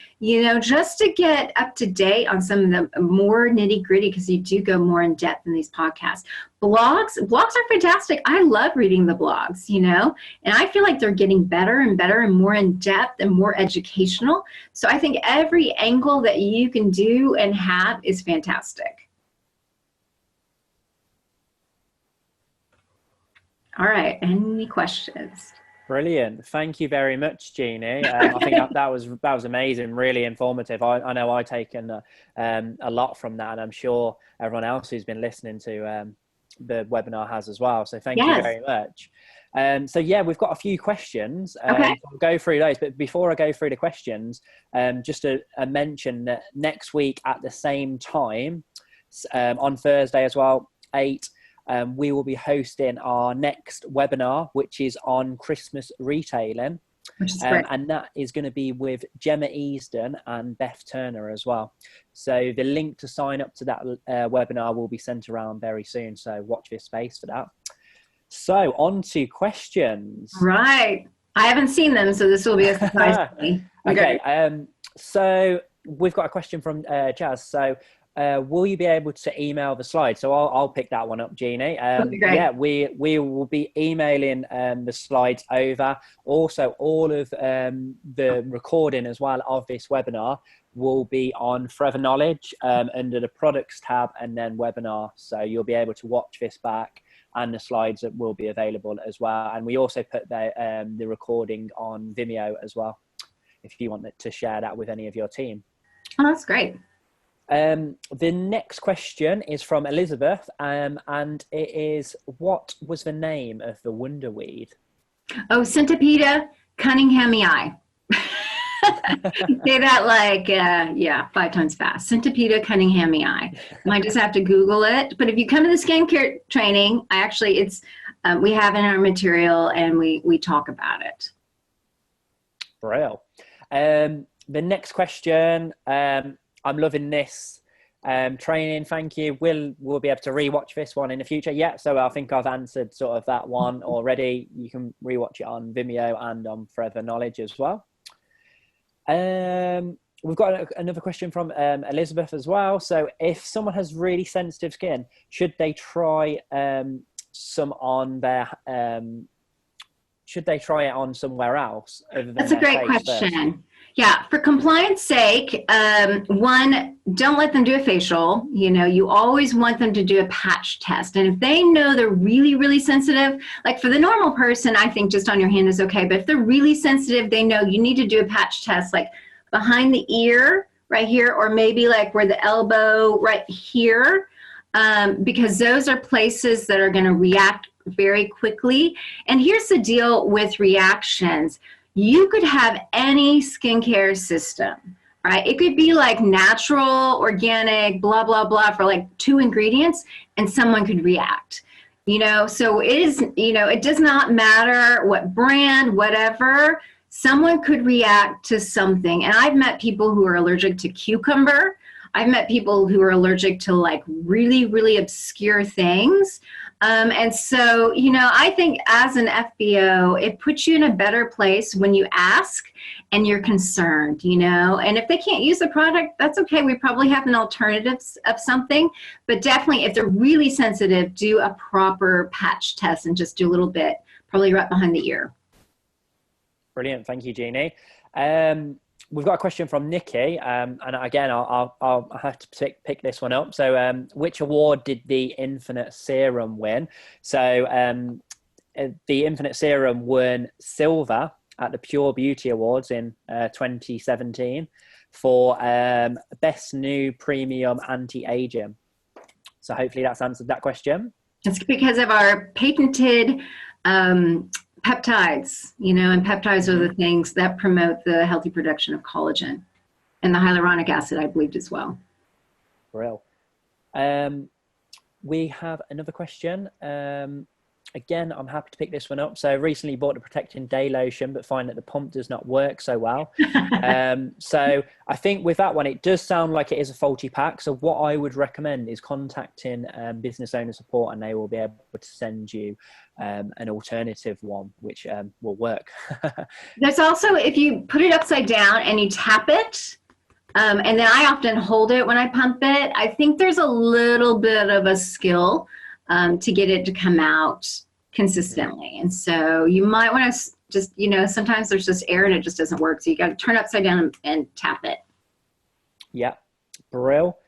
just to get up to date on some of the more nitty gritty, because you do go more in depth in these podcasts. Blogs are fantastic. I love reading the blogs, and I feel like they're getting better and better and more in depth and more educational. So I think every angle that you can do and have is fantastic. All right, any questions? Brilliant. Thank you very much, Jeannie. I think that was amazing, really informative. I know I've taken a lot from that, and I'm sure everyone else who's been listening to the webinar has as well. So thank you very much. We've got a few questions. I'll go through those. But before I go through the questions, just a mention that next week at the same time, on Thursday as well, 8, we will be hosting our next webinar, which is on Christmas retailing. Which is great. And that is going to be with Gemma Easton and Beth Turner as well. So the link to sign up to that webinar will be sent around very soon. So watch this space for that. So on to questions. Right. I haven't seen them, so this will be a surprise to me. Okay. So we've got a question from Jazz. So will you be able to email the slides? So I'll pick that one up, Jeannie. We will be emailing the slides over. Also, all of the recording as well of this webinar will be on Forever Knowledge under the products tab and then webinar. So you'll be able to watch this back, and the slides that will be available as well. And we also put the recording on Vimeo as well, if you want to share that with any of your team. Oh, that's great. The next question is from Elizabeth, and it is, what was the name of the wonderweed? Oh, Centipede Cunninghamii. Say that 5 times fast. Centipede Cunninghamii. Might just have to Google it. But if you come to the skincare training, we have it in our material, and we talk about it. Brill. The next question. I'm loving this training. Thank you. We'll be able to rewatch this one in the future. Yeah, so I think I've answered sort of that one already. You can rewatch it on Vimeo and on Forever Knowledge as well. We've got another question from Elizabeth as well. So if someone has really sensitive skin, should they try some on their should they try it on somewhere else other than That's a great question. First? Yeah, for compliance sake, one, don't let them do a facial. You always want them to do a patch test. And if they know they're really sensitive, like for the normal person, I think just on your hand is okay. But if they're really sensitive, they know you need to do a patch test, like behind the ear right here, or maybe like where the elbow right here. because those are places that are going to react very quickly. And here's the deal with reactions. You could have any skincare system, right? It could be like natural, organic, blah, blah, blah for like 2 ingredients, and someone could react. So it is, it does not matter what brand, whatever, someone could react to something. And I've met people who are allergic to cucumber. I've met people who are allergic to like really, really obscure things. And so, I think as an FBO, it puts you in a better place when you ask and you're concerned, and if they can't use the product, that's okay. We probably have an alternative of something, but definitely if they're really sensitive, do a proper patch test and just do a little bit, probably right behind the ear. Brilliant. Thank you, Jeannie. We've got a question from Nikki, and again, I'll have to pick this one up. So, which award did the Infinite Serum win? So, the Infinite Serum won silver at the Pure Beauty Awards in 2017 for Best New Premium Anti-Aging. So, hopefully, that's answered that question. It's because of our patented peptides, and peptides are the things that promote the healthy production of collagen and the hyaluronic acid, I believed as well. Brill. We have another question. Again, I'm happy to pick this one up. So recently bought the Protecting Day Lotion, but find that the pump does not work so well. So I think with that one, it does sound like it is a faulty pack. So what I would recommend is contacting business owner support, and they will be able to send you an alternative one, which will work. There's also, if you put it upside down and you tap it, and then I often hold it when I pump it, I think there's a little bit of a skill to get it to come out consistently. And so you might want to just, sometimes there's just air and it just doesn't work. So you got to turn it upside down and tap it. Yeah. Brill.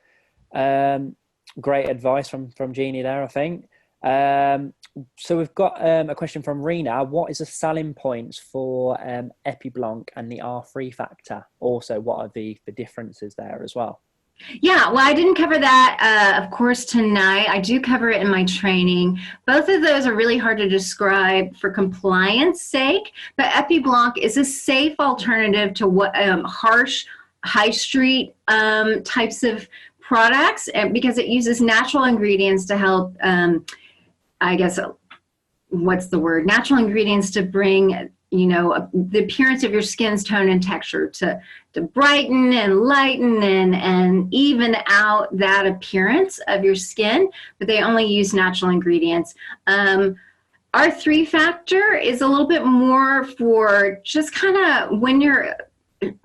Great advice from Jeannie there, I think. So we've got a question from Rena. What is the selling points for EpiBlanc and the R3 factor? Also, what are the differences there as well? Yeah, well, I didn't cover that, of course, tonight. I do cover it in my training. Both of those are really hard to describe for compliance sake, but EpiBlanc is a safe alternative to what harsh high street types of products, because it uses natural ingredients to help, I guess, what's the word? Natural ingredients to bring the appearance of your skin's tone and texture to brighten and lighten and even out that appearance of your skin, but they only use natural ingredients. Our 3 factor is a little bit more for just kind of when you're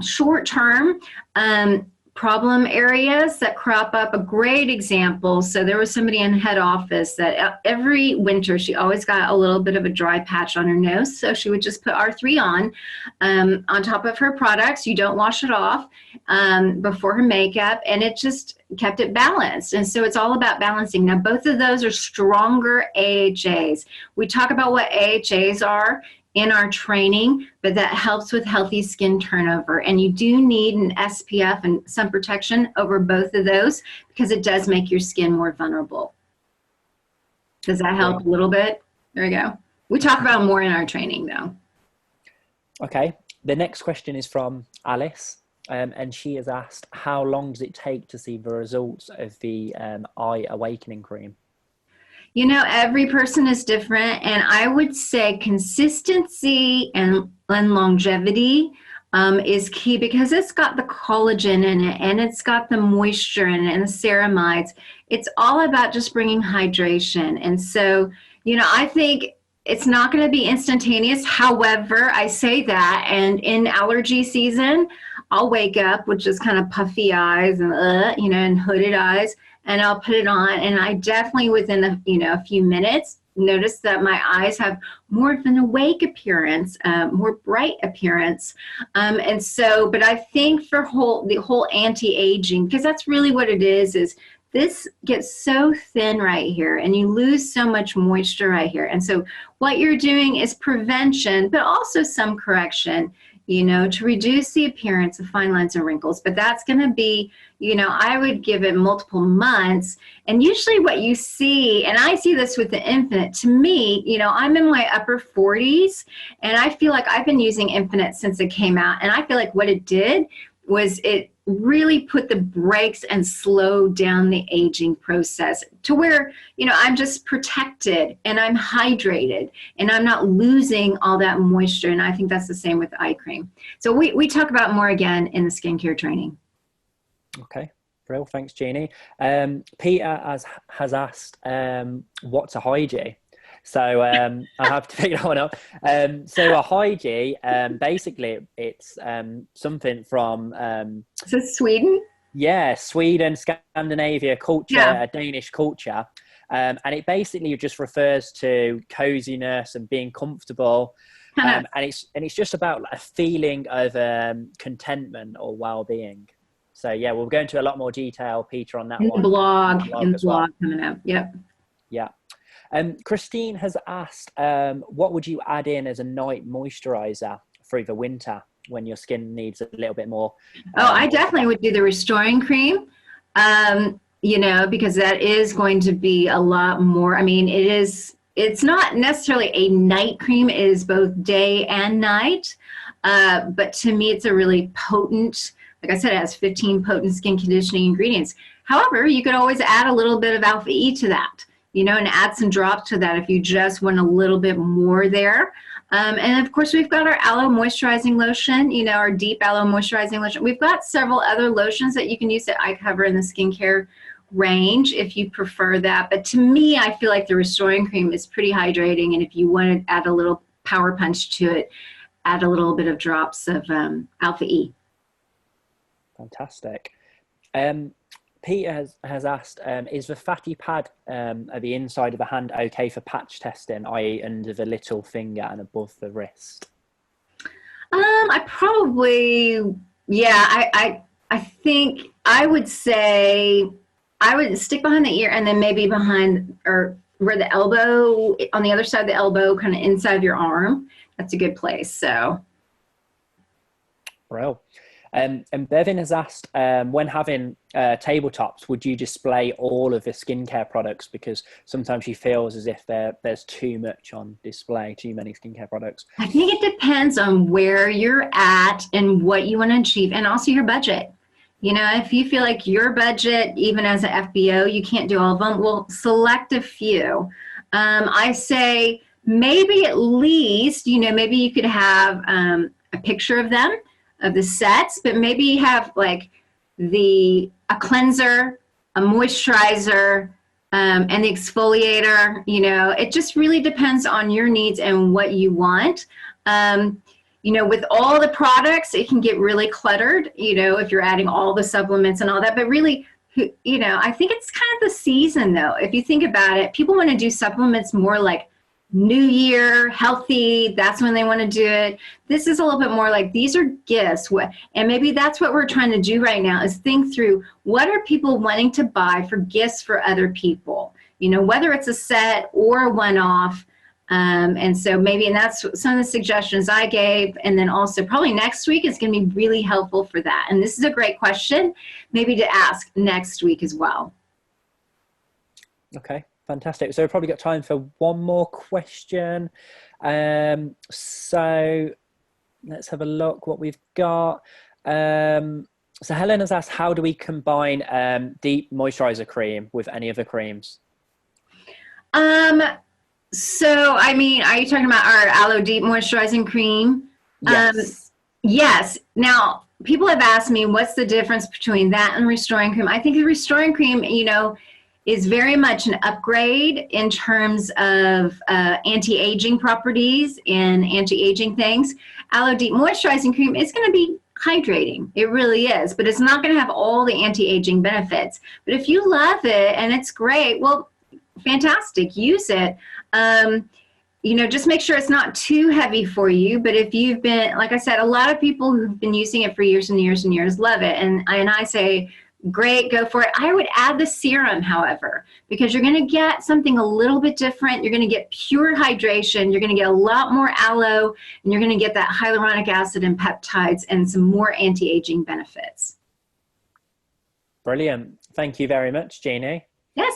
short term problem areas that crop up. A great example, so there was somebody in head office that every winter she always got a little bit of a dry patch on her nose, so she would just put R3 on top of her products. You don't wash it off before her makeup, and it just kept it balanced. And so it's all about balancing. Now both of those are stronger AHAs. We talk about what AHAs are in our training, but that helps with healthy skin turnover. And you do need an SPF and sun protection over both of those because it does make your skin more vulnerable. Does that help a little bit? There we go. We talk about more in our training though. Okay. The next question is from Alice. And she has asked, how long does it take to see the results of the eye awakening cream? Every person is different, and I would say consistency and longevity is key because it's got the collagen in it and it's got the moisture in it and the ceramides. It's all about just bringing hydration. And so, I think it's not going to be instantaneous. However, I say that, and in allergy season, I'll wake up with just kind of puffy eyes and, and hooded eyes. And I'll put it on, and I definitely within a few minutes notice that my eyes have more of an awake appearance, more bright appearance. And so, but I think for the whole anti-aging, because that's really what it is this gets so thin right here and you lose so much moisture right here. And so what you're doing is prevention, but also some correction. to reduce the appearance of fine lines and wrinkles. But that's going to be, I would give it multiple months. And usually what you see, and I see this with the Infinite, to me, I'm in my upper 40s, and I feel like I've been using Infinite since it came out. And I feel like what it did was it really put the brakes and slowed down the aging process to where, I'm just protected and I'm hydrated and I'm not losing all that moisture. And I think that's the same with eye cream. So we talk about more again in the skincare training. Okay, Brill. Thanks, Jeannie. Peter has asked, what's a Hygie? So I have to pick that one up. So a Hygie, basically it's something from... Is it Sweden? Yeah, Sweden, Scandinavia culture, a Danish culture. And it basically just refers to coziness and being comfortable. And it's just about a feeling of contentment or well-being. So yeah, we'll go into a lot more detail, Peter, on that in one. The blog coming up. Yep. Yeah. Christine has asked, what would you add in as a night moisturizer through the winter when your skin needs a little bit more? I definitely would do the restoring cream, because that is going to be a lot more. I mean, it's not necessarily a night cream. It is both day and night. But to me, it's a really potent, like I said, it has 15 potent skin conditioning ingredients. However, you could always add a little bit of alpha E to that. And add some drops to that if you just want a little bit more there. And of course, we've got our aloe moisturizing lotion, our deep aloe moisturizing lotion. We've got several other lotions that you can use that I cover in the skincare range if you prefer that. But to me, I feel like the restoring cream is pretty hydrating. And if you want to add a little power punch to it, add a little bit of drops of alpha E. Fantastic. Peter has asked, is the fatty pad at the inside of the hand okay for patch testing, i.e. under the little finger and above the wrist? I think I would say I would stick behind the ear and then maybe behind or where the elbow, on the other side of the elbow, kind of inside of your arm. That's a good place. So. Well. And Bevan has asked, when having tabletops, would you display all of the skincare products? Because sometimes she feels as if there's too much on display, too many skincare products. I think it depends on where you're at and what you want to achieve, and also your budget. If you feel like your budget, even as an FBO, you can't do all of them, well, select a few. I say maybe at least, maybe you could have a picture of them, of the sets, but maybe you have like a cleanser, a moisturizer, and the exfoliator. It just really depends on your needs and what you want. With all the products, it can get really cluttered, if you're adding all the supplements and all that, but really, I think it's kind of the season though. If you think about it, people want to do supplements more like New Year, healthy, that's when they want to do it. This is a little bit more like these are gifts. And maybe that's what we're trying to do right now is think through what are people wanting to buy for gifts for other people, whether it's a set or a one-off. And so and that's some of the suggestions I gave. And then also probably next week is going to be really helpful for that. And this is a great question maybe to ask next week as well. Okay. Fantastic. So we've probably got time for one more question. So let's have a look what we've got. So Helen has asked, how do we combine deep moisturizer cream with any other creams? So, are you talking about our aloe deep moisturizing cream? Yes. Yes. Now, people have asked me, what's the difference between that and restoring cream? I think the restoring cream, is very much an upgrade in terms of anti-aging properties and anti-aging things. Aloe Deep Moisturizing Cream is going to be hydrating. It really is, but it's not going to have all the anti-aging benefits. But if you love it and it's great, well, fantastic, use it. Just make sure it's not too heavy for you. But if you've been, like I said, a lot of people who've been using it for years and years and years love it. And I say, Great, go for it. I would add the serum, however, because you're going to get something a little bit different. You're going to get pure hydration. You're going to get a lot more aloe, and you're going to get that hyaluronic acid and peptides and some more anti-aging benefits. Brilliant. Thank you very much, Jeannie. Yes.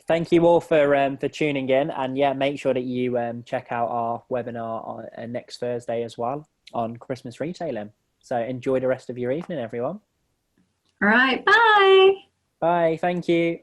Thank you all for tuning in, and yeah, make sure that you check out our webinar on, next Thursday as well on Christmas retailing. So enjoy the rest of your evening, everyone. All right. Bye. Bye. Thank you.